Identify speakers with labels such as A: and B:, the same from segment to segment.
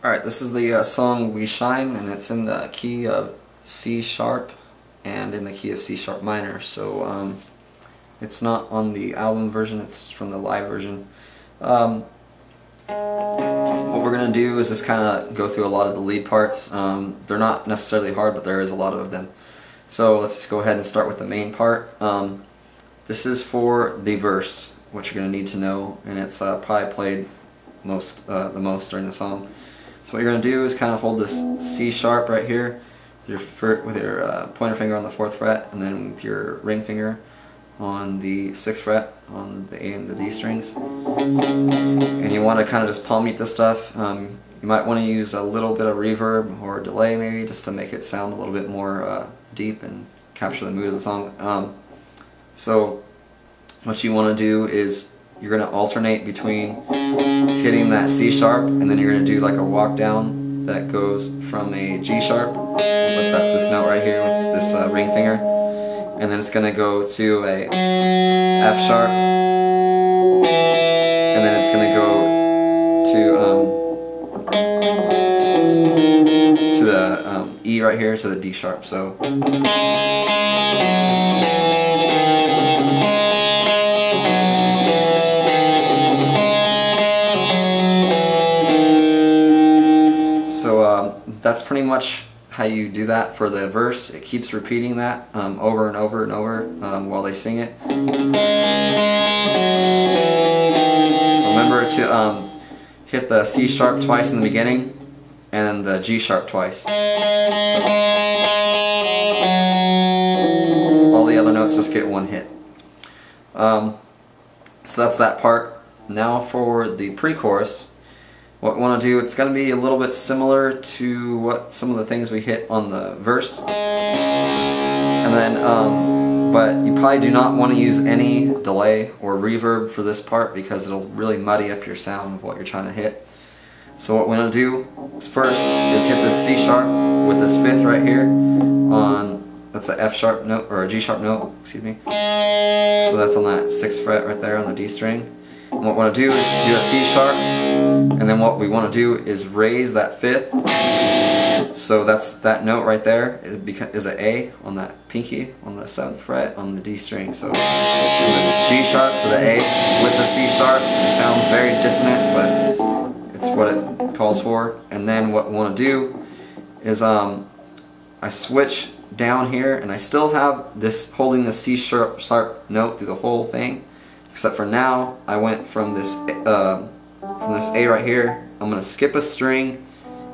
A: Alright, this is the song We Shine, and it's in the key of C sharp and in the key of C sharp minor. So it's not on the album version, it's from the live version. What we're going to do is just kind of go through a lot of the lead parts. They're not necessarily hard, but there is a lot of them. So let's just go ahead and start with the main part. This is for the verse, what you're going to need to know, and it's probably played the most during the song. So what you're going to do is kind of hold this C sharp right here with your pointer finger on the 4th fret, and then with your ring finger on the 6th fret on the A and the D strings. And you want to kind of just palm mute this stuff. You might want to use a little bit of reverb or delay maybe just to make it sound a little bit more deep and capture the mood of the song. So what you want to do is you're going to alternate between hitting that C sharp, and then you're going to do like a walk down that goes from a G sharp, that's this note right here with this ring finger, and then it's going to go to a F sharp, and then it's going to go to the E right here, to the D sharp. So that's pretty much how you do that for the verse. It keeps repeating that over and over and over while they sing it. So remember to hit the C sharp twice in the beginning and the G sharp twice. So all the other notes just get one hit. So that's that part. Now for the pre-chorus. What we want to do, it's going to be a little bit similar to what some of the things we hit on the verse. And then, but you probably do not want to use any delay or reverb for this part because it'll really muddy up your sound of what you're trying to hit. So what we're going to do is first is hit this C sharp with this 5th right here on, that's a F sharp note, or a G sharp note, excuse me. So that's on that 6th fret right there on the D string. And what we want to do is do a C sharp, and then what we want to do is raise that 5th. So that's that note right there is an A on that pinky on the 7th fret on the D string. So from the G sharp to the A with the C sharp, it sounds very dissonant, but it's what it calls for. And then what we want to do is I switch down here, and I still have this holding the C sharp note through the whole thing. Except for now, I went from this A right here. I'm gonna skip a string,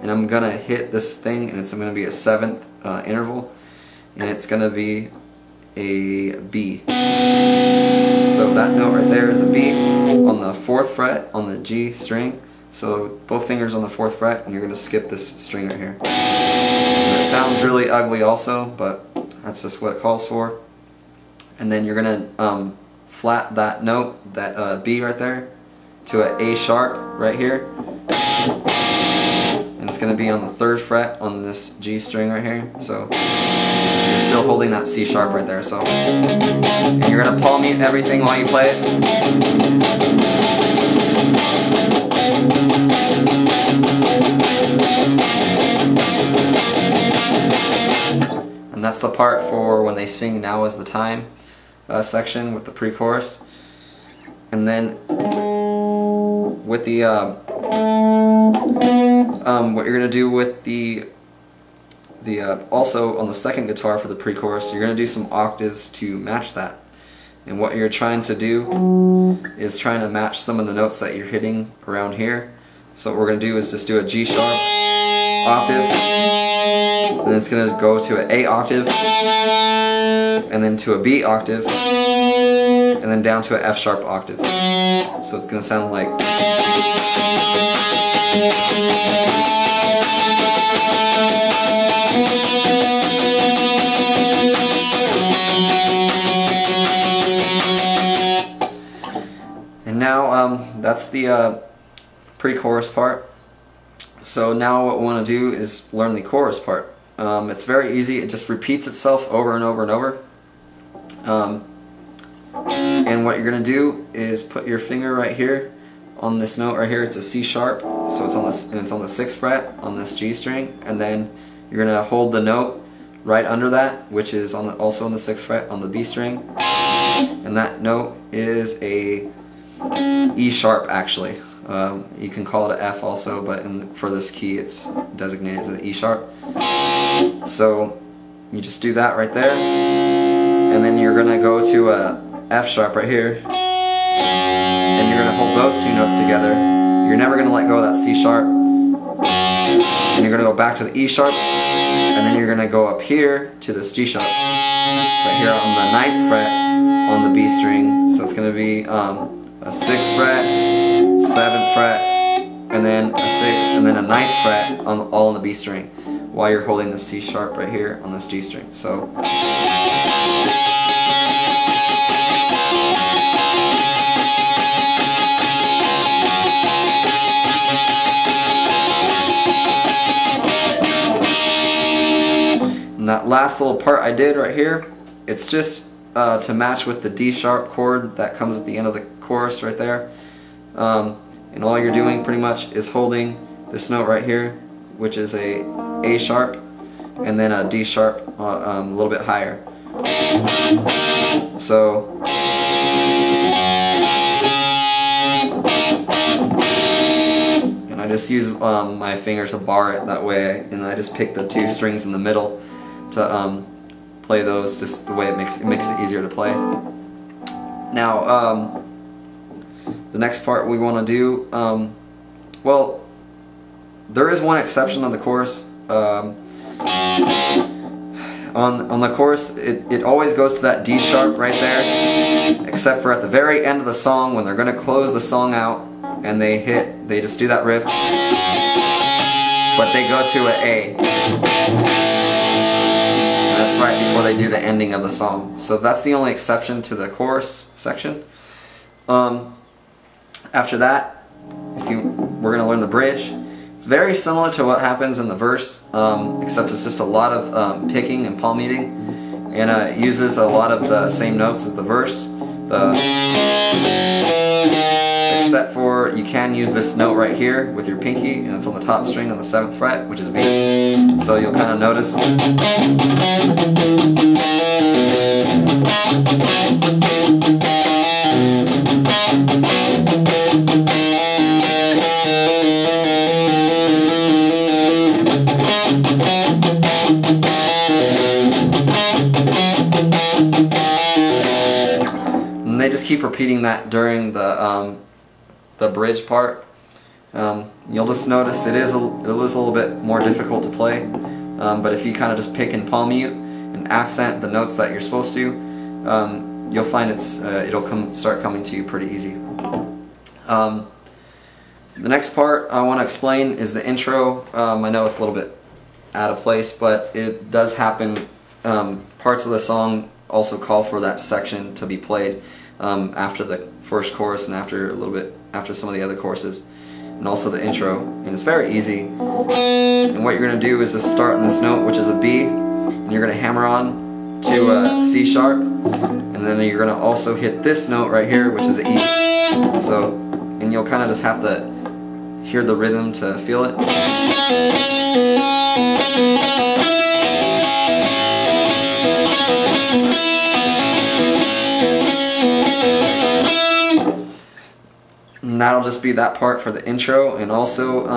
A: and I'm gonna hit this thing, and it's gonna be a 7th interval, and it's gonna be a B. So that note right there is a B on the 4th fret on the G string. So both fingers on the 4th fret, and you're gonna skip this string right here. And it sounds really ugly also, but that's just what it calls for. And then you're gonna flat that note, that B right there, to an A sharp right here, and it's going to be on the 3rd fret on this G string right here. So you're still holding that C sharp right there. So, and you're going to palm mute everything while you play it. And that's the part for when they sing "Now Is the Time" section with the pre-chorus. And then with the what you're gonna do with the also on the 2nd guitar for the pre-chorus, you're gonna do some octaves to match that. And what you're trying to do is trying to match some of the notes that you're hitting around here. So what we're gonna do is just do a G sharp octave, and then it's gonna go to an A octave, and then to a B octave, and then down to an F sharp octave. So it's going to sound like. And now that's the pre-chorus part. So now what we want to do is learn the chorus part. It's very easy. It just repeats itself over and over and over. And what you're going to do is put your finger right here on this note right here. It's a C sharp, so it's on the 6th fret on this G string, and then you're gonna hold the note right under that, which is also on the 6th fret on the B string, and that note is a E sharp actually. You can call it an F also, but for this key it's designated as an E sharp. So you just do that right there, and then you're gonna go to a F sharp right here, and you're gonna hold those two notes together. You're never gonna let go of that C sharp, and you're gonna go back to the E sharp, and then you're gonna go up here to this G sharp right here on the 9th fret on the B string. So it's gonna be a 6th fret, 7th fret, and then a 6th, and then a 9th fret all on the B string, while you're holding the C sharp right here on this G string. So and that last little part I did right here, it's just to match with the D sharp chord that comes at the end of the chorus right there. And all you're doing pretty much is holding this note right here, which is a sharp, and then a D sharp a little bit higher. So and I just use my finger to bar it that way, and I just pick the two strings in the middle to play those just the way it makes it easier to play. Now the next part we want to do, well, there is one exception on the chorus. On the chorus, it always goes to that D sharp right there, except for at the very end of the song when they're going to close the song out, and they just do that riff, but they go to an A. And that's right before they do the ending of the song. So that's the only exception to the chorus section. After that, we're going to learn the bridge. It's very similar to what happens in the verse, except it's just a lot of picking and palm muting, and it uses a lot of the same notes as the verse. Except for you can use this note right here with your pinky, and it's on the top string on the 7th fret, which is B. So you'll kind of notice. And they just keep repeating that during the bridge part. You'll just notice it is a little bit more difficult to play, but if you kind of just pick and palm mute and accent the notes that you're supposed to, you'll find it'll start coming to you pretty easy. The next part I want to explain is the intro. I know it's a little bit out of place, but it does happen. Parts of the song also call for that section to be played after the first chorus and after some of the other choruses, and also the intro. And it's very easy. And what you're going to do is just start on this note, which is a B, and you're going to hammer on to a C sharp, and then you're going to also hit this note right here, which is an E. So, and you'll kind of just have to hear the rhythm to feel it. And that'll just be that part for the intro, and also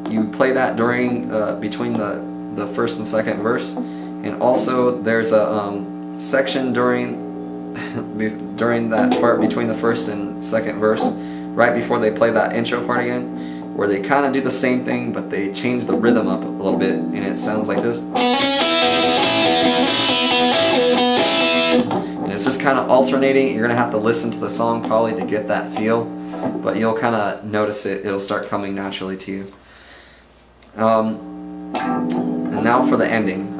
A: you play that during between the first and second verse, and also there's a section during that part between the first and second verse, right before they play that intro part again, where they kind of do the same thing, but they change the rhythm up a little bit, and it sounds like this. And it's just kind of alternating. You're going to have to listen to the song probably to get that feel, but you'll kind of notice it'll start coming naturally to you. And now for the ending.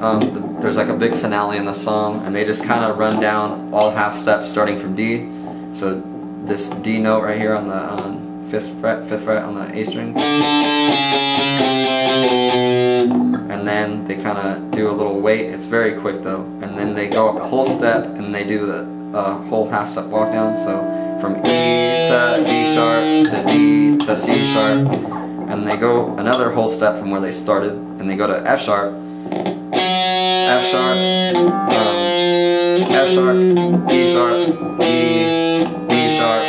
A: There's like a big finale in the song, and they just kind of run down all half steps starting from D. So this D note right here on the 5th fret on the A string, and then they kind of do a little wait. It's very quick though, and then they go up a whole step and they do a whole half step walk down. So from E to D sharp to D to C sharp, and they go another whole step from where they started, and they go to F sharp, F sharp, F sharp, E sharp, E, D sharp,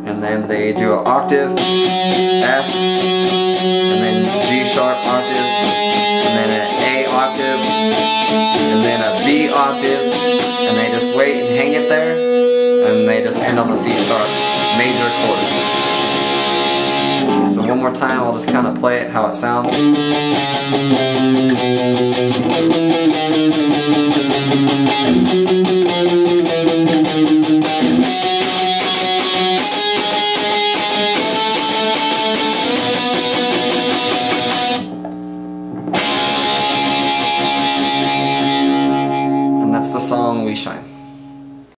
A: and then they do an octave, F, and then G sharp octave, and then an A octave, and then a B octave, and they just wait and hang it there, and they just end on the C sharp major chord. So one more time, I'll just kind of play it how it sounds.